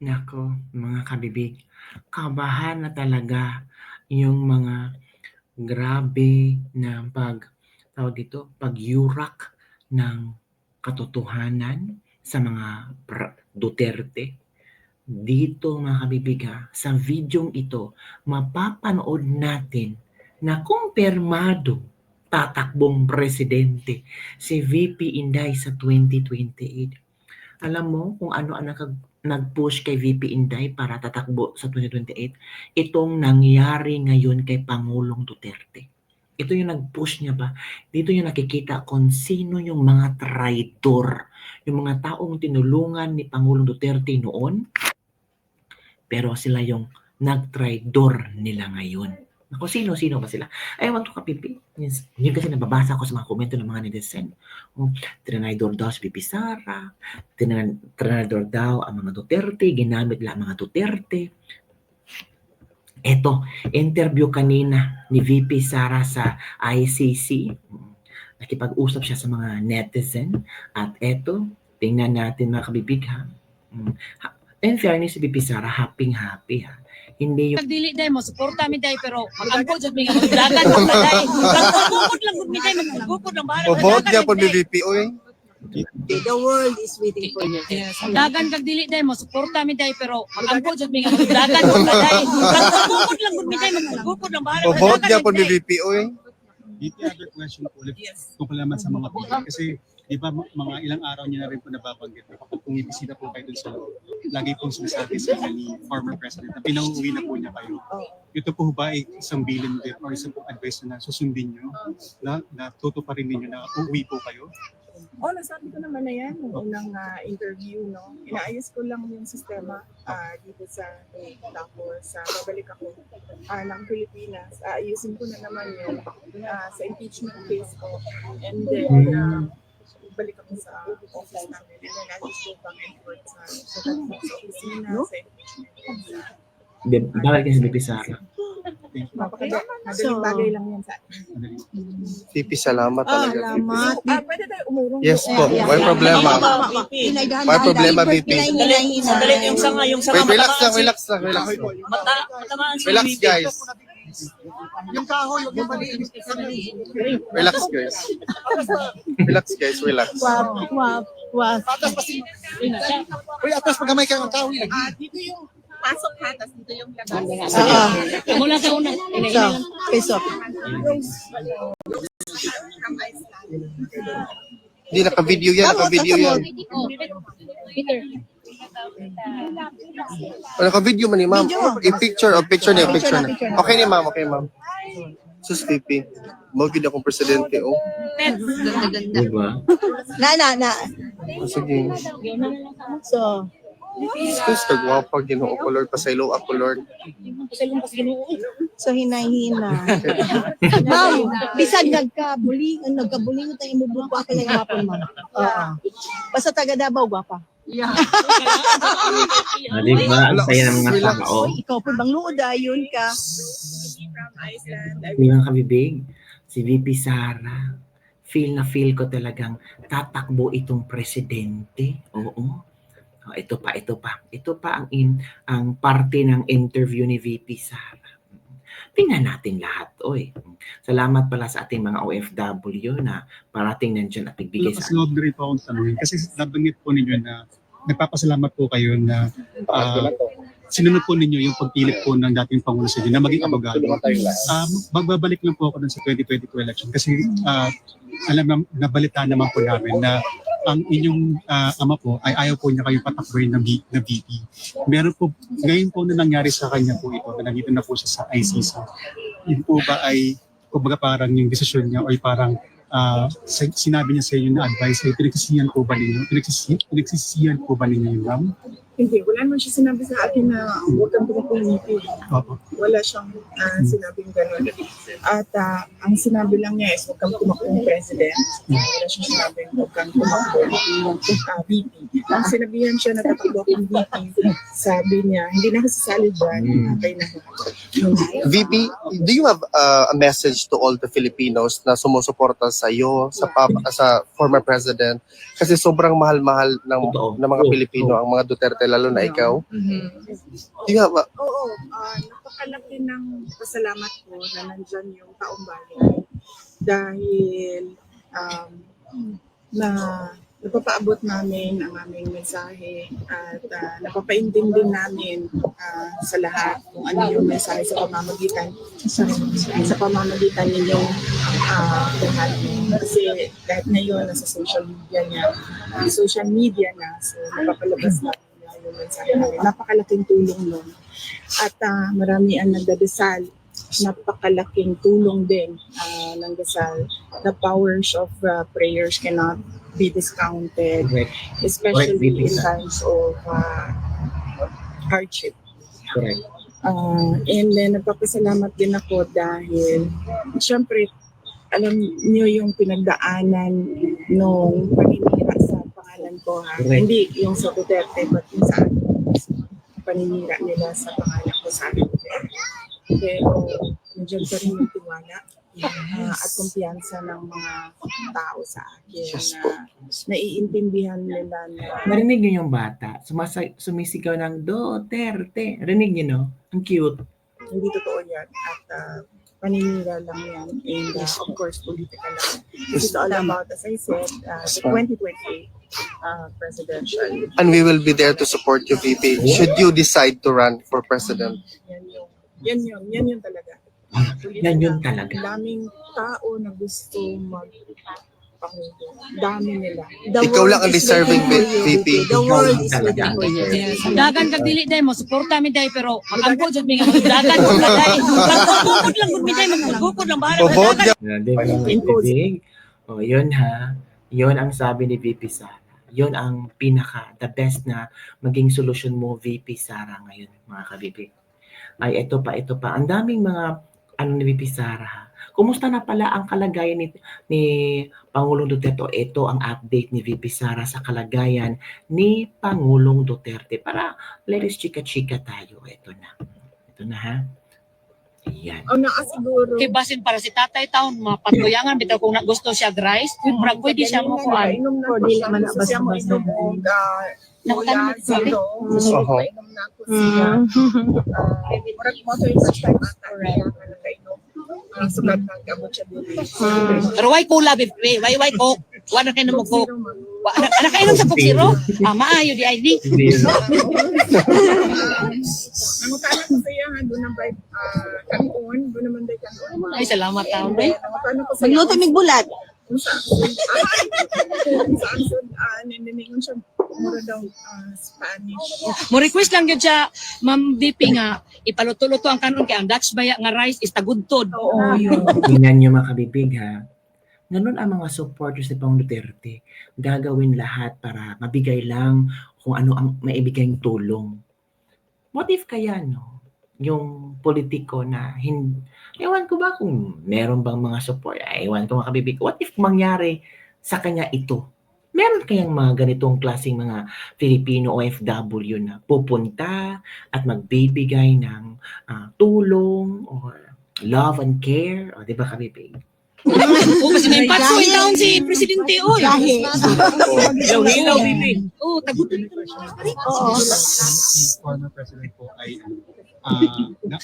Naku, mga kabibig, kabahan na talaga yung mga grabe na tawag dito, pagyurak ng katotohanan sa mga Duterte. Dito mga kabibig sa videong ito, mapapanood natin na kumpirmado tatakbong presidente si VP Inday sa 2028. Alam mo kung ano ang nag-push kay VP Inday para tatakbo sa 2028? Itong nangyari ngayon kay Pangulong Duterte. Ito yung nag-push niya ba? Dito yung nakikita kung sino yung mga traidor, yung mga taong tinulungan ni Pangulong Duterte noon, pero sila yung nag-traidor nila ngayon. Ako, sino-sino ba sila? I want to kapipi. Yun kasi nababasa ko sa mga komento ng mga netizen. Trinidor daw si Pipi Sara, trinidor daw ang mga Duterte, ginamit lang ang mga Duterte. Eto, interview kanina ni VP Sara sa ICC. Nakipag-usap siya sa mga netizen. At eto, tingnan natin mga kabibig In fairness si VP Sara, happy ha. Hindi yung dili day mo suporta mi day pero magangko jud mi dagan mo day. Gugod lang gud mi day magugod lang bahala. Vote niya po ni VP oy. The world is waiting for you. Dagan kag dili day mo suporta mi day pero magangko jud mi dagan mo day. Gugod lang gud mi day magugod lang bahala. Vote niya po ni VP oy. VP, other question po ulit tungkol naman sa mga people. Kasi di ba mga ilang araw niya na rin po nababanggit na kapag pumibisita po kayo dun sa loob, lagi pong sinasabi sa ni former president na pinauwi na po niya kayo. Ito po ba ay isang bilin din or isang pong advice na susundin niyo na tutuparin ninyo na uuwi po kayo? Nasabi ko naman na yan nung unang interview, no? Inaayos ko lang yung sistema dito sa tapos babalik ako ng Pilipinas. Ayusin ko na naman yung sa impeachment case ko. And then, balik ako sa office namin. And then, ayos ko pang effort sa opisina, sa impeachment. bawal kasi si VP Sara. Madaling bagay lang yan sa atin. VP, salamat talaga. Salamat. Pwede tayo umurong. Yes po, may problema. May problema, VP. Sandali, yung sanga, Wait, relax lang. matamaan si Relax, VP. guys. Yung kahoy, huwag yung maliit. Relax, guys. Relax. Wow. Uy, atas pagkamay kayo ng kahoy. Dito yung pasok ha, tapos dito yung labas. Mula sa una. Peso. Hindi, naka-video yan. Peter. Naka-video man ni ma'am. I-picture niya. Okay ni ma'am. Sus, VP. Magiging akong presidente, oh. Diba? Na. Sige. So, Sus, kagwapa, ginoo ko, Lord. Pasaylo ako, Lord. so hinay-hina. Ma'am, bisag nagkabulingon tayo imubuko ako lang hapon, ma'am. Basta taga Davao, gwapa. Diba? Ang saya ng mga tao. Ikaw po bang luod ayon ka? Mga kabibig, si VP Sara, feel ko talagang tatakbo itong presidente. Oo. Ito pa. Ito pa ang parte ng interview ni VP Sara. Tingnan natin lahat. Salamat pala sa ating mga OFW na parating nandyan at nagbigay sa Mas loob na rin po akong tanongin. Kasi nabanggit po ninyo na nagpapasalamat po kayo na sinunod po ninyo yung pagpilit po ng dating Pangulo sa na maging abogado. Magbabalik lang po ako dun sa 2022 election kasi nabalita naman po namin na ang inyong ama po ay ayaw po niya kayo patakboy na VP. Meron po, ngayon po na nangyari sa kanya po ito, na nandito na po siya sa ICC. Yun po ba ay, kumbaga parang yung desisyon niya o parang sinabi niya sa inyo na advice ay pinagsisihan po ba ninyo yung ma'am? Hindi, wala naman siya sinabi sa akin na huwag kang pumipili. Wala siyang sinabing gano'n. At ang sinabi lang niya is huwag kang tumakbong president. Wala siya sinabi huwag kang tumakbong VP. Ang sinabihan siya na tatakbo akong VP, sabi niya, hindi na ako sasali dyan. Okay na. VP, do you have a message to all the Filipinos na sumusuporta sa iyo, sa former president? Kasi sobrang mahal-mahal Totoo. ng mga Oo. Pilipino, ang mga Duterte, lalo na ikaw. Do you have Oo, napakalaki ng pasalamat ko na nandyan yung taong bayan dahil na napapaabot namin ang aming mensahe at napapaintindi namin sa lahat kung ano yung mensahe sa pamamagitan ninyong lahat. Kasi kahit ngayon nasa social media na, so napapalabas namin yung mensahe namin. Napakalaking tulong nun. At marami ang nagdadasal. Napakalaking tulong din ng dasal. The powers of prayers cannot be discounted, Correct. especially Correct, in VP. times of hardship. Correct. And then nagpapasalamat din ako dahil syempre alam niyo yung pinagdaanan nung paninira sa pangalan ko ha. Correct. Hindi yung sa Duterte but yung sa paninira nila sa pangalan ko sa Duterte. Pero nandiyan pa rin yung tiwala at kumpiyansa ng mga tao sa akin na naiintindihan nila na Narinig niyo yung bata, sumisigaw ng Duterte. Rinig niyo, no? Ang cute. hindi totoo yan at paninira lang yan and of course political lang. This is all about, as I said, the 2028 presidential. And we will be there to support you, VP. Should you decide to run for president? Yan yun talaga. Yan yun talaga. Daming tao na gusto magpangulo. Dami nila. Ikaw lang ang deserving, VP. The world Ikaw is talaga. waiting for you. Yes. Dagan kag dili day mo suporta mi day pero magampo jud mi nga dagan ko day. Magtugod lang gud mi day magtugod lang bahala Bobot dagan. Di ba naman, bibig? O, yun ha. Yun ang sabi ni VP Sara. Yun ang the best na maging solusyon mo, VP Sara, ngayon, mga kabibig. Ay, ito pa. Ang daming mga ni VP Sara ha. Kumusta na pala ang kalagayan ni Pangulong Duterte? Ito ang update ni VP Sara sa kalagayan ni Pangulong Duterte. Para let's chika-chika tayo. Ito na ha. Ayan. Siguro. Kay basin para si Tatay Taon mga patuyangan bitaw kung gusto siya rice, murag pwede siya mo kuan. Inom na ko siya. Gusto siya mo inom og Nakatanong sa akin. Painom na ako siya. Murag mo to yung first time ata niya na nakainom. Sugat ng gamot siya dito. Pero why cola bibi? Why ko? Wala kay mo ko. Ana kainom sa Coke-Zero? Maayo di ID. Nangutana ko sa iya, doon na ba kanon? Doon naman ba kanon? Ay salamat taon day. Nangutana ko sa Magluto mig bulat. kung saan nininingon siya mura daw Spanish. Mo request lang gyud siya Ma'am VP nga ipaluto-luto ang kanon kay ang Dutch baya nga rice is tagudtod. Oo, yun. Tingnan nyo mga kabibig ha. Ganun ang mga supporters ni Pangulong Duterte. Gagawin lahat para mabigay lang kung ano ang maibigay tulong. What if kaya yung politiko na ewan ko ba kung meron bang mga support, ewan ko mga kabibig. What if mangyari sa kanya ito? Meron kayang mga ganitong klaseng mga Filipino OFW na pupunta at magbibigay ng tulong or love and care? O, di ba kabibig? O kasi may patso itaon si presidente oy. Ilaw, bibi. Oh, tagudtod. Si former president po ay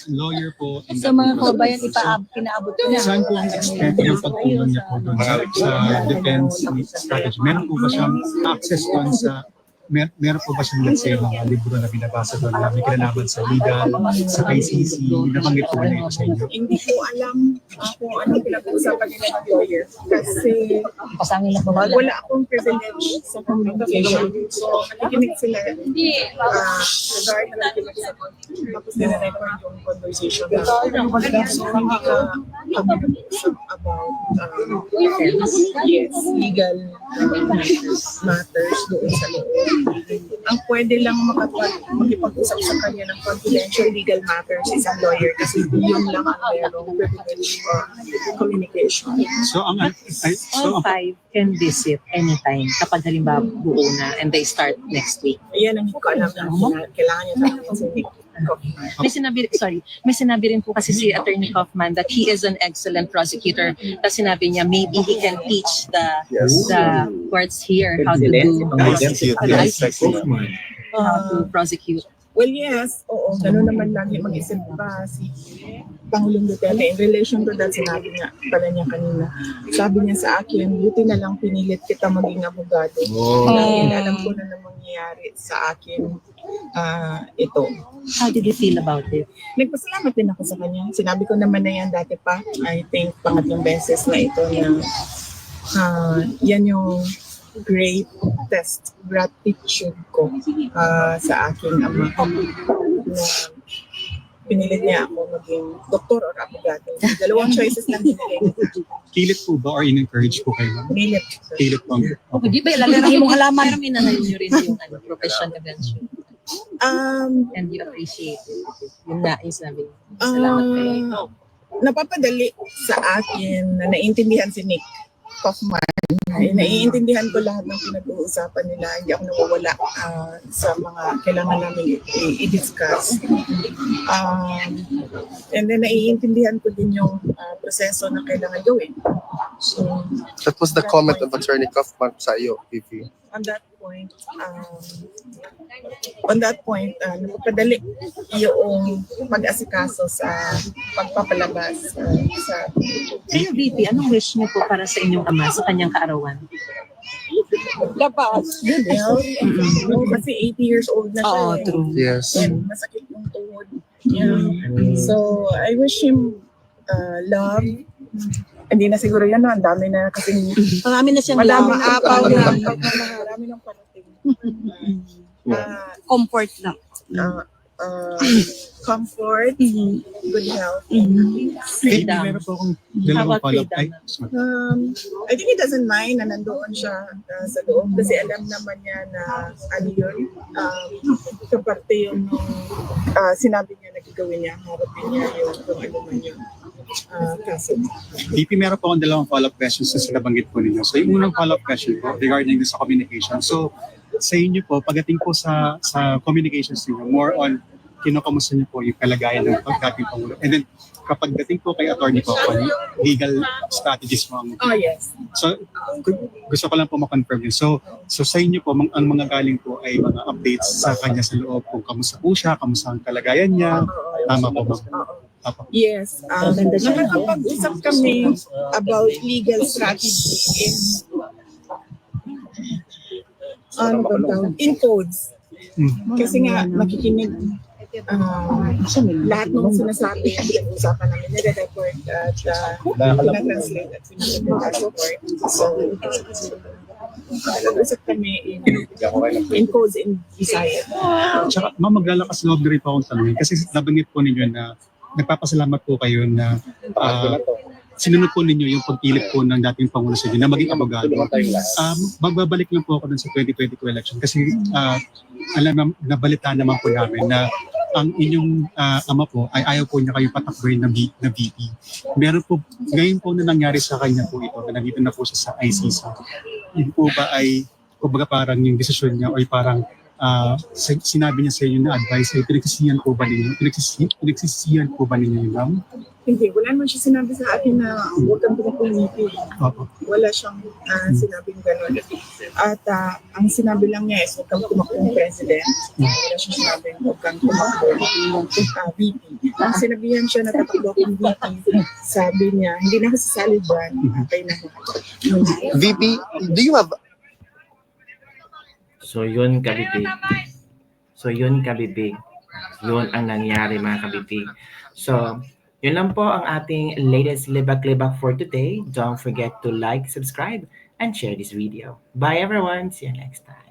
lawyer po. and Sa mga kabayan pinaabot ko na. Saan po ang extent ng pagtulong niya po doon sa defense strategy? Meron po ba siyang access doon sa meron po ba siyang let's say mga libro na binabasa doon na may kinalaman sa legal, sa ICC, nabanggit po na ito sa inyo? Hindi ko alam kung anong pinag-uusapan nila ng lawyer kasi Pasangin na ba? wala akong privilege sa communication. So, nakikinig sila regard na nakikinig sa tapos nire-record yung conversation na. So, hindi ka mag-usap about defense, yes, legal matters doon sa loob. ang pwede lang makipag-usap sa kanya ng confidential legal matters is ang lawyer kasi yun lang ang merong privilege for communication. So ang All five can visit anytime kapag halimbawa buo na and they start next week. Ayan ang hindi ko alam na kailangan niya talaga sa Nick. May sinabi rin po kasi si Attorney Kaufman that he is an excellent prosecutor. Tapos sinabi niya maybe he can teach the courts here how to do Prosecute, yes. how to prosecute. Well, yes, oo. Ganun naman lagi mag-isip pa si Pangulong Duterte. In relation to that, sinabi niya pala niya kanina. Sabi niya sa akin, buti na lang pinilit kita maging abogado. Dahil alam ko na mangyayari sa akin ito. How did you feel about it? Nagpasalamat din ako sa kanya. Sinabi ko naman na yan dati pa. I think pangatlong beses na ito na yan yung greatest gratitude ko sa aking ama na pinilit niya ako maging doktor or abogado. Dalawang choices lang pinilit. Pilit po ba or in-encourage po kayo? Pinilit. Pilit po. Hindi ba ilalagay mong halaman? Pero minanayon nyo rin yung profession eventually. And you appreciate it. Yun na, yung sinabi niyo. Salamat kayo. Napapadali sa akin na naiintindihan si Nick Kaufman. Naiintindihan ko lahat ng pinag-uusapan nila. Hindi ako nawawala sa mga kailangan namin i-discuss. And then naiintindihan ko din yung proseso na kailangan gawin. So, That was the comment of Attorney Kaufman sa iyo, VP. on that point, napapadali yung pag-asikaso sa pagpapalabas sa Kayo, VP, anong wish niyo po para sa inyong ama sa kanyang kaarawan? labas. Good health. Kasi 80 years old na siya. Oo, eh. true. Yes. And masakit yung tuhod. Yeah. So, I wish him love. Hindi na siguro yan, no? Ang dami na kasi Marami na siyang madami love. apaw na. Marami ng parating. Comfort lang. Comfort, good health. Freedom. Meron po akong How dalawang about follow-up. freedom? I think he doesn't mind na nandoon siya sa loob kasi alam naman niya na ano yun, kaparte yung sinabi niya na gagawin niya, harapin niya yung kung ano man yun. Kaso. VP, meron po akong dalawang follow-up questions na sinabanggit po ninyo. So yung unang follow-up question po regarding sa communication. So sa inyo po, pagdating po sa communications ninyo, more on kinukamusta niyo po yung kalagayan ng dating Pangulo. And then kapag dating po kay Attorney Kaufman, legal strategies mo ang Oh, yes. So, gusto ko lang po ma-confirm yun. So sa inyo po, ang mga galing po ay mga updates sa kanya sa loob kung kamusta po siya, kamusta ang kalagayan niya. Tama po ba? Apo. Yes. Nakakapag-usap kami about legal strategy in codes. Kasi nga, makikinig lahat ng sinasabi ang pinag-usapan namin, nire-record at pinag-translate at pinag-report. So, nag-usap kami in codes in Visayas. Tsaka, ma'am, maglalakas loob na rin po akong tanongin kasi nabanggit po ninyo na nagpapasalamat po kayo na sinunod po ninyo yung pagpilit po ng dating Pangulo sa inyo na maging abogado. Magbabalik lang po ako dun sa 2022 election kasi nabalita naman po namin na ang inyong ama po ay ayaw po niya kayong patakboy na VP. Meron po, ngayon po na nangyari sa kanya po ito, na nandito na po siya sa ICC. Yun po ba ay, kumbaga parang yung desisyon niya o parang sinabi niya sa inyo na advice ay pinagsisiyan po ba ninyo? Pinagsisiyan po ba ninyo, ma'am? Hindi, wala naman siya sinabi sa akin na huwag kang pumipili. Wala siyang sinabing gano'n. At ang sinabi lang niya is huwag kang tumakbong president. Wala siya sinabing huwag kang tumakbong VP. Ang sinabihan siya na tatakbo akong VP, sabi niya, hindi na ako sasali dyan. Okay na. VP, do you have So yun kabibig. Yun ang nangyari mga kabibig. So yun lang po ang ating latest libak-libak for today. Don't forget to like, subscribe, and share this video. Bye everyone. See you next time.